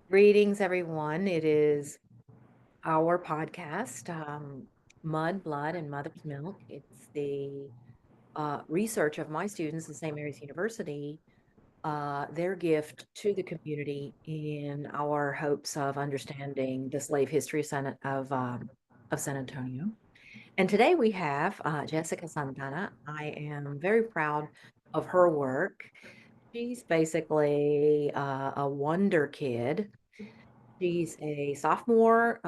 Greetings, everyone. It is our podcast, Mud, Blood, and Mother's Milk. It's the research of my students at St. Mary's University, their gift to the community in our hopes of understanding the slave history of San Antonio. And today we have Jessica Santana. I am very proud of her work. She's basically a wonder kid. She's a sophomore,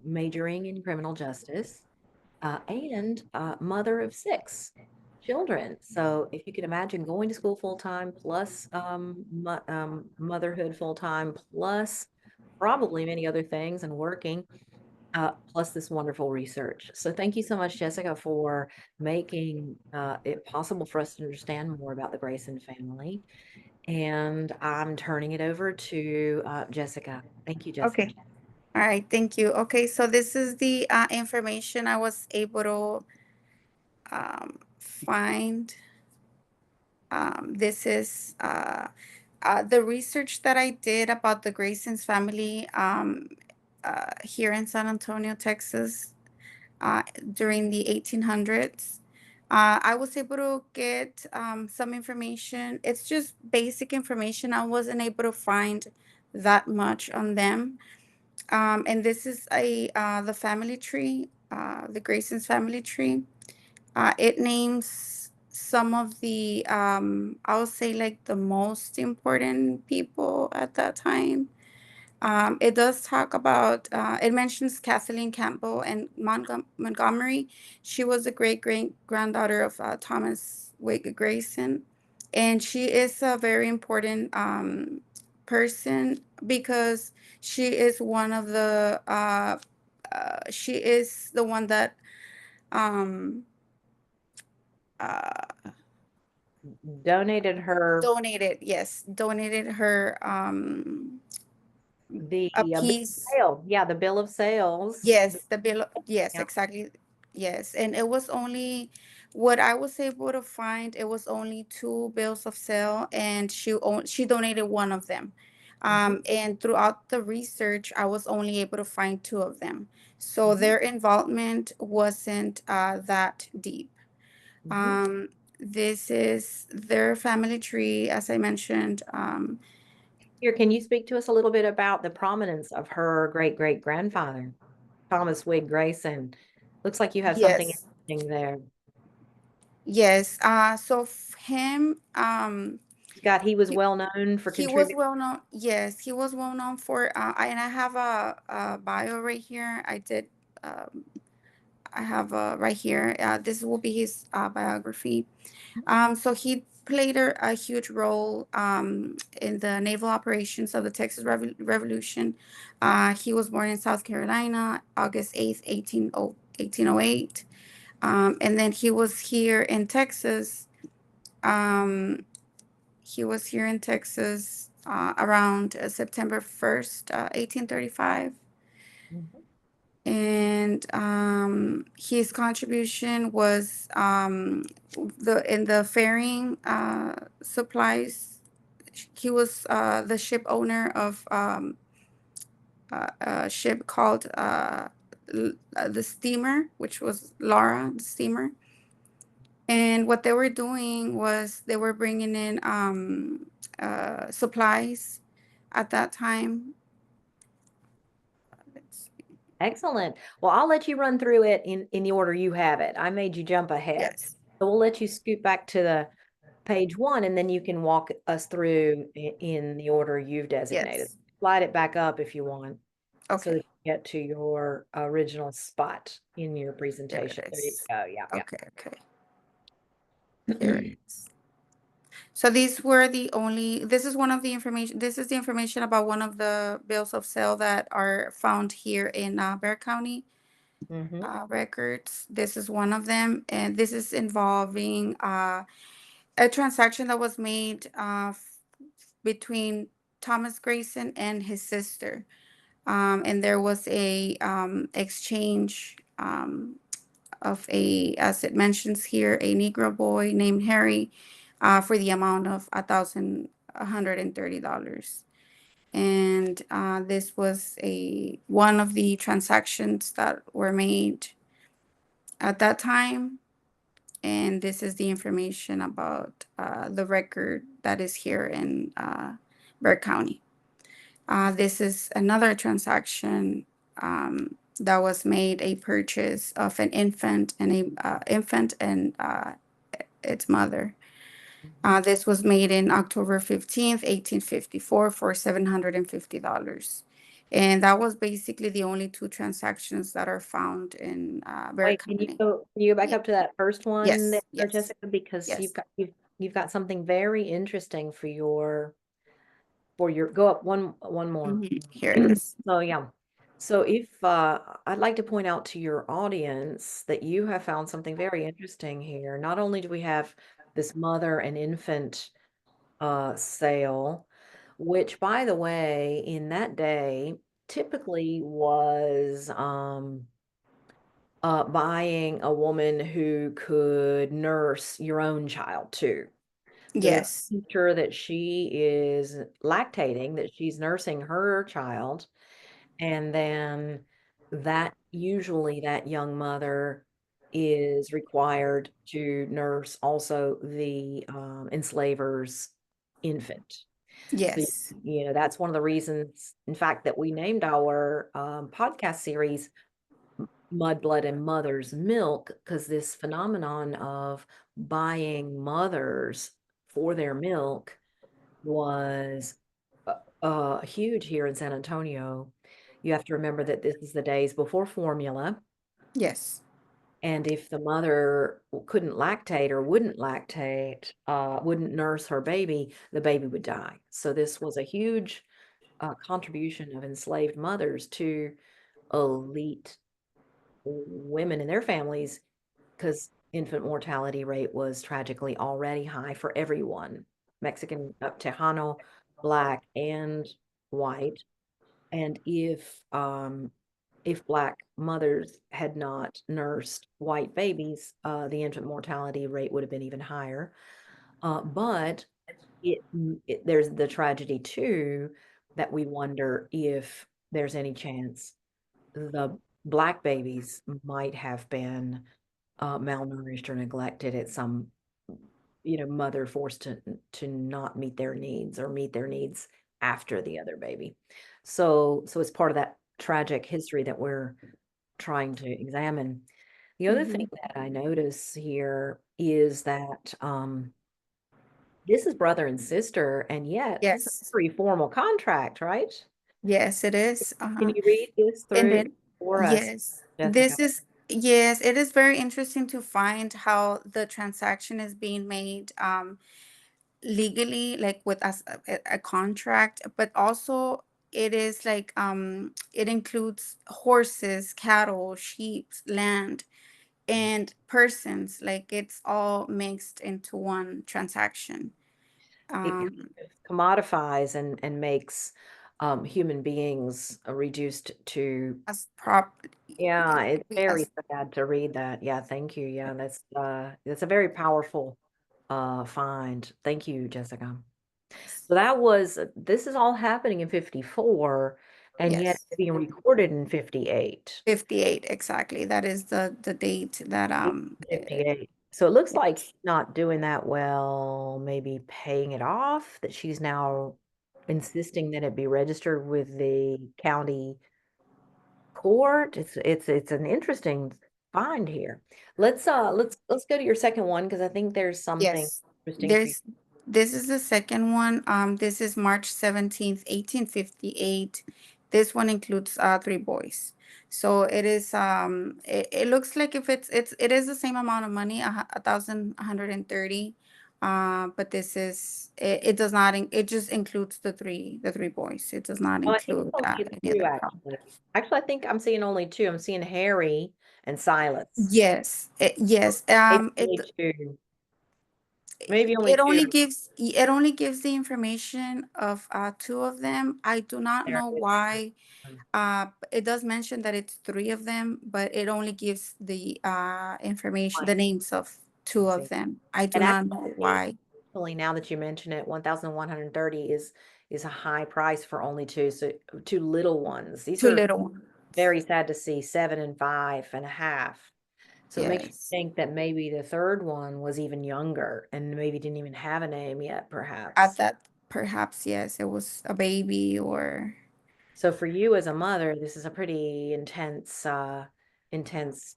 majoring in criminal justice, and mother of six children. So if you can imagine going to school full time plus motherhood full time plus probably many other things and working, plus this wonderful research. So thank you so much, Jessica, for making it possible for us to understand more about the Grayson family. And I'm turning it over to Jessica. Thank you, Jessica. Okay. All right. Thank you. Okay. So this is the information I was able to find. This is the research that I did about the Grayson's family here in San Antonio, Texas, during the 1800s. I was able to get some information. It's just basic information. I wasn't able to find that much on them. And this is a the family tree, the Grayson's family tree. It names some of the I would say like the most important people at that time. It does talk about it mentions Kathleen Campbell and Montgomery. She was the great granddaughter of Thomas Wig Grayson, and she is a very important person because she is one of the she is the one that um, uh, Donated her donated her the a bill of piece. sale. Yeah, the bill of sales. Yes, the bill. Yes, Yeah. exactly. Yes, and it was only what I was able to find. It was only two bills of sale, and she donated one of them. Mhm, And throughout the research, I was only able to find two of them. So mhm, their involvement wasn't that deep. mhm. Um, this is their family tree, as I mentioned. Here, can you speak to us a little bit about the prominence of her great grandfather, Thomas Wig Grayson? Looks like you have something Yes, interesting there. yes. So him, He was he, well known for he was contributing. well known. Yes, he was well known for. And I have a bio right here. Um, I have right here. This will be his biography. So he played a huge role in the naval operations of the Texas Revolution. He was born in South Carolina, August 8th, 1808. And then he was here in Texas. Um, he was here in Texas around September 1st, 1835. Mhm. And his contribution was the in the ferrying supplies. He was the ship owner of a ship called the steamer, which was Laura, the steamer. And what they were doing was they were bringing in supplies at that time. Let's see. Excellent. Well, I'll let you run through it in the order you have it. I made you jump ahead. Yes, So we'll let you scoot back to the page one, and then you can walk us through in the order you've designated. yes. Slide it back up if you want, so that Okay, you get to your original spot in your there presentation. it There you is. go. Yeah, Okay, okay. Here it yeah. is. So these were the only, this is one of the information, this is the information about one of the bills of sale that are found here in Bexar County Hmm. records. This is one of them, and this is involving a transaction that was made between Thomas Grayson and his sister. And there was a exchange of as it mentions here, a Negro boy named Harry for the amount of $1,130. and this was a one of the transactions that were made at that time. And this is the information about the record that is here in Burke County. This is another transaction that was made, a purchase of an infant and its mother. This was made in October 15th, 1854 for $750. And that was basically the only two transactions that are found in Bexar Wait, County. can you go back Yeah. up to that first one Yes, there, yes, Jessica? Because yes. you've got something very interesting for your go up one more. Here it is. So yeah. So if I'd like to point out to your audience that you have found something very interesting here. Not only do we have this mother and infant sale, which by the way, in that day typically was buying a woman who could nurse your own child too. So they're Yes, making sure that she is lactating, that she's nursing her child, and then that usually that young mother is required to nurse also the enslaver's infant. So, yes, that's one of the reasons, in fact, that we named our podcast series Mud, Blood, and Mother's Milk, because this phenomenon of buying mothers for their milk was huge here in San Antonio. You have to remember that this is the days before formula. yes, And if the mother couldn't lactate or wouldn't lactate, wouldn't nurse her baby, the baby would die. So this was a huge contribution of enslaved mothers to elite women and their families because infant mortality rate was tragically already high for everyone, Mexican, Tejano, Black, and white. And if Black mothers had not nursed white babies, the infant mortality rate would have been even higher. But there's the tragedy too that we wonder if there's any chance the Black babies might have been malnourished or neglected at some, mother forced to not meet their needs or meet their needs after the other baby. So it's part of that tragic history that we're trying to examine. The other thing hmm that I notice here is that this is brother and sister, and yet this is a yes, pretty formal contract, right? yes, it is. Can you read this And through then, for us, yes, Jessica? yes, it is very interesting to find how the transaction is being made legally, like with us a contract, but also it is like it includes horses, cattle, sheep, land, and persons. Like it's all mixed into one transaction. It kind Um, of commodifies and makes human beings reduced to, as prop, yeah, it's very as sad to read that. Yeah, thank you. Yeah, that's a very powerful find. Thank you, Jessica. So this is all happening in 54 and yet yes. it's being recorded in 58. 58 exactly. That is the date that 58. So it looks like yes. she's not doing that well, maybe paying it off, that she's now insisting that it be registered with the county court. It's an interesting find here. Let's go to your second one because I think there's something Yes. interesting for you. There's this is the second one. This is March 17th, 1858. This one includes three boys. So it is it looks like if it is the same amount of money, 1,130. But this is it does not it just includes the three boys. It does not Oh, I think include I only any two other actually. Actually, I think I'm seeing only two. I'm seeing Harry and Silas. Yes, So yes. maybe only two. Maybe only It two. only gives the information of two of them. I do not There know it is. why. It does mention that it's three of them, but it only gives the information, One, the names of two let's of see. them. I do And not actually, know why. definitely, now that you mention it, 1,130 is a high price for only two, so two little ones. These Two are little ones. very sad to see, 7 and 5.5. So it makes you Yes. think that maybe the third one was even younger and maybe didn't even have a name yet, At perhaps. that, perhaps, yes, it was a baby or So for you as a mother, this is a pretty intense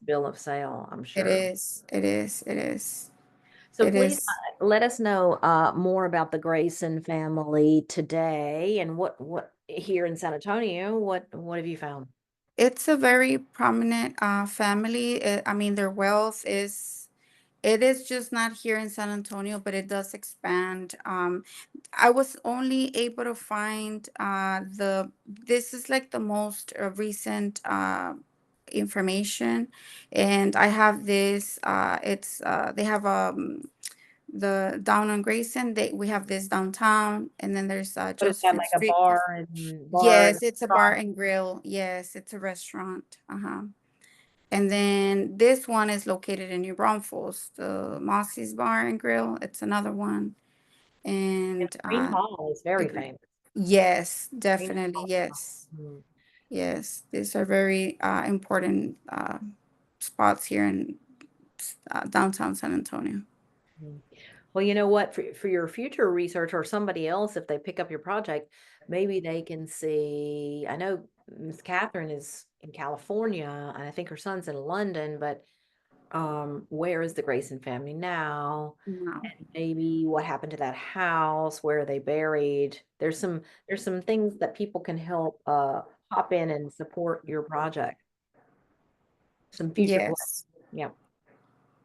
bill of sale, I'm it sure. is. It is. It is. So It please is. let us know more about the Grayson family today and what here in San Antonio, what have you found? It's a very prominent family. I mean, their wealth is, it is just not here in San Antonio, but it does expand. I was only able to find this is like the most recent information, and I have this. It's they have the down on Grayson. We have this downtown, and then there's What is that, Josephine like a Street. bar and Yes, it's a bar restaurant? and grill. Yes, it's a restaurant. Uh-huh. And then this one is located in New Braunfels, the Mossy's Bar and Grill. It's another one. And And Green Hall is the very green. famous. Yes, Green definitely. Hall. Yes. Mm, Yes. These are very important spots here in downtown San Antonio. mm. Well, you know what? For your future research or somebody else, if they pick up your project, maybe they can see. I know Miss Catherine is in California, and I think her son's in London, but where is the Grayson family now? Wow. And maybe what happened to that house? Where are they buried? There's some things that people can help hop in and support your project. Some future plans. Yes. Yeah.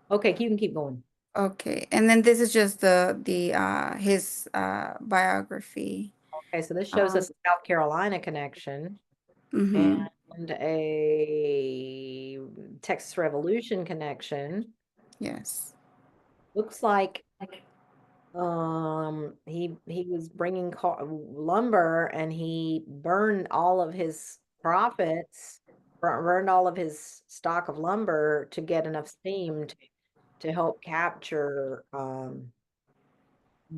Okay, you can keep going. Okay. And then this is just the his biography. Okay, so this shows Um, us a South Carolina connection mhm. and a Texas Revolution connection. Yes. Looks like he was bringing lumber and he burned all of his profits, burned all of his stock of lumber to get enough steam to help capture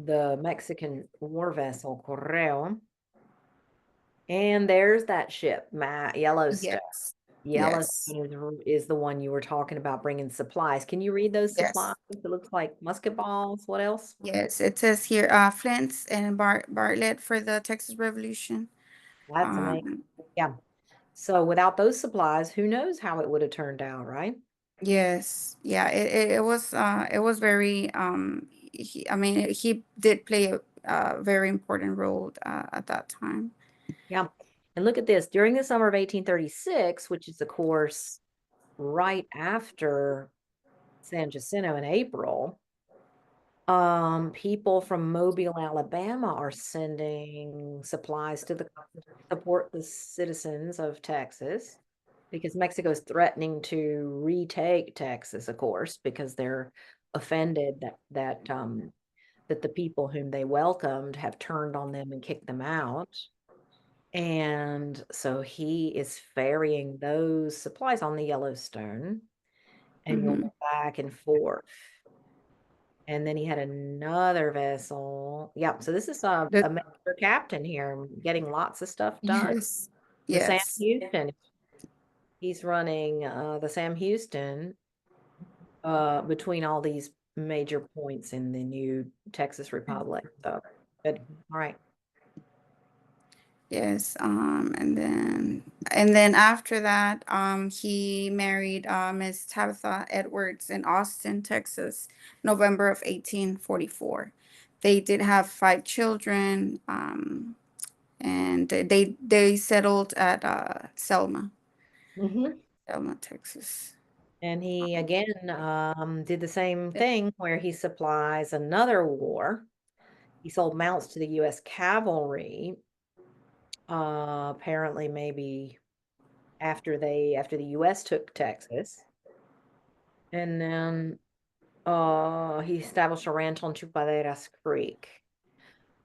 the Mexican war vessel Correo. And there's that ship, Yellowstone. Yes. Yes. Yellowstone is the one you were talking about bringing supplies. Can you read those supplies? Yes. It looks like musket balls. What else? Yes. It says here, Flint's and Bartlett for the Texas Revolution. That's amazing. Um, Yeah. So without those supplies, who knows how it would have turned out, right? yes. Yeah. It was very. I mean, he did play a very important role at that time. Yeah. And look at this. During the summer of 1836, which is, of course, right after San Jacinto in April, people from Mobile, Alabama are sending supplies to support the citizens of Texas because Mexico is threatening to retake Texas, of course, because they're offended that the people whom they welcomed have turned on them and kicked them out. And so he is ferrying those supplies on the Yellowstone and going Hmm. back and forth. And then he had another vessel. Yep. So this is a The major captain here getting lots of stuff done. yes. The Sam Yes. Houston, he's running the Sam Houston between all these major points in the new Texas Republic. So good. All right. Yes, and then after that, he married Miss Tabitha Edwards in Austin, Texas, November of 1844. They did have five children, and they settled at Hmm. Selma, Texas. And he again did the same thing where he supplies another war. He sold mounts to the U.S. cavalry. Apparently, maybe after the U.S. took Texas, and then he established a ranch on Chupaderas Creek,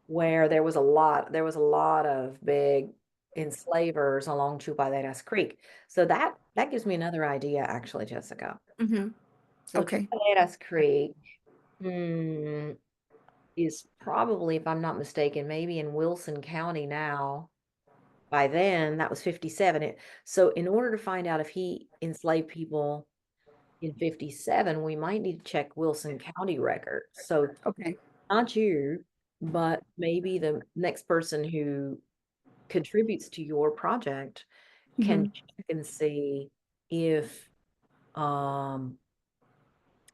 where there was a lot of big enslavers along Chupaderas Creek. So that gives me another idea, actually, Jessica. Mm-hmm. So Okay. Chupaderas Creek. Hmm. is probably, if I'm not mistaken, maybe in Wilson County now. By then, that was 57. So in order to find out if he enslaved people in 57, we might need to check Wilson County records. So Okay. not you, but maybe the next person who contributes to your project can Hmm. check and see if um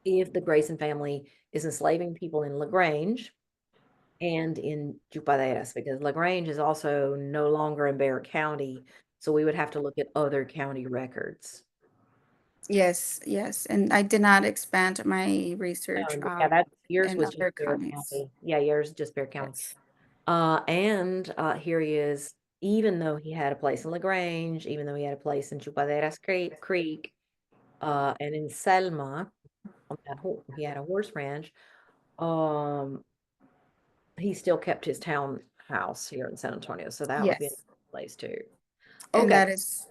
if the Grayson family is enslaving people in LaGrange and in Chupaderas, because LaGrange is also no longer in Bexar County, so we would have to look at other county records. Yes, yes. And I did not expand my research Yeah, that's yours in was just other Bexar counties. County. Yeah, yours is just Bexar County. Yes. And here he is, even though he had a place in LaGrange, even though he had a place in Chupaderas Creek, and in Selma, on that he had a horse ranch. Um, he still kept his townhouse here in San Antonio, so that would be a Yes. place too. And Okay, that is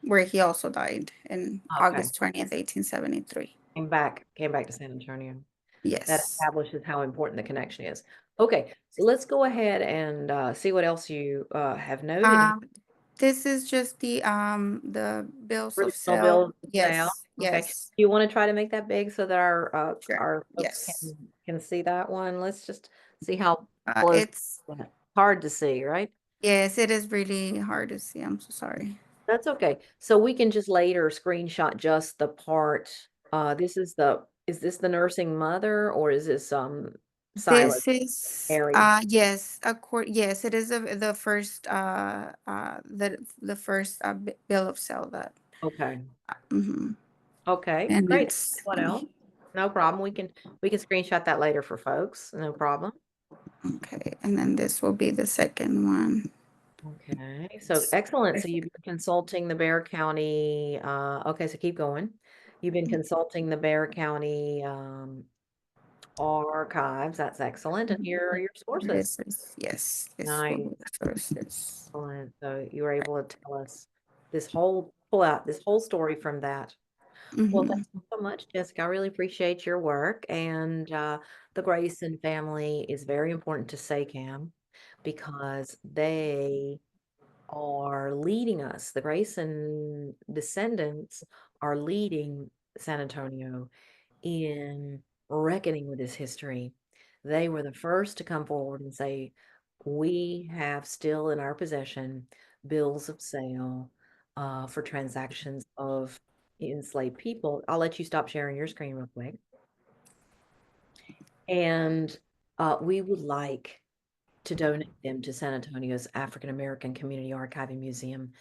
where he also died in okay. August 20th, 1873. Came back to San Antonio. That Yes. establishes how important the connection is. Okay, so let's go ahead and see what else you have noted. Um, this is just the bills of Original sale. bills of sale. Yes, Okay. Do yes, you want to try to make that big so that sure. our folks Yes. can see that one? Let's just see how Uh, close. it's Hard to see, right? yes, it is really hard to see. I'm so sorry. That's okay. So we can just later screenshot just the part. Is this the nursing mother or is this Silas This is area? yes, it is the first bill of sale that Okay. mhm. Okay, And great. it's What let else? me No problem. We can screenshot that later for folks. No problem. okay, and then this will be the second one. Okay, so excellent. So you've been consulting the Bexar County, okay, so keep going. You've been consulting the Bexar County archives. That's excellent. And here are your sources. This is yes, this will Nice. be the sources. Excellent. So you were able to tell us pull out this whole story from that. Well, Mm-hmm. thank you so much, Jessica. I really appreciate your work. And the Grayson family is very important to SACAM because they are leading us. The Grayson descendants are leading San Antonio in reckoning with this history. They were the first to come forward and say, we have still in our possession bills of sale for transactions of enslaved people. I'll let you stop sharing your screen real quick. And we would like to donate them to San Antonio's African American Community Archiving Museum.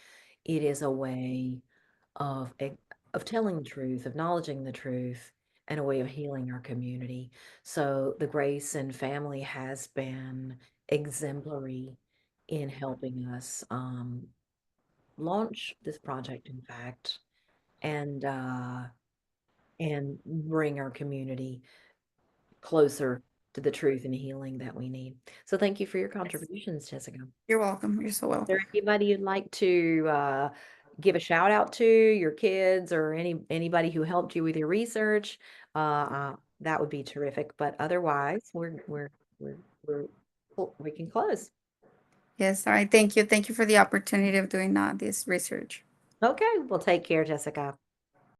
It is a way of of telling the truth, acknowledging the truth, and a way of healing our community. So the Grayson family has been exemplary in helping us launch this project, in fact, and bring our community closer to the truth and healing that we need. So thank you for your Yes. contributions, Jessica. You're welcome. You're so There welcome. anybody you'd like to give a shout out to, your kids or anybody who helped you with your research? That would be terrific. But otherwise, we're, we're we can close. Yes. All right. Thank you. Thank you for the opportunity of doing this research. Okay, well, take care, Jessica.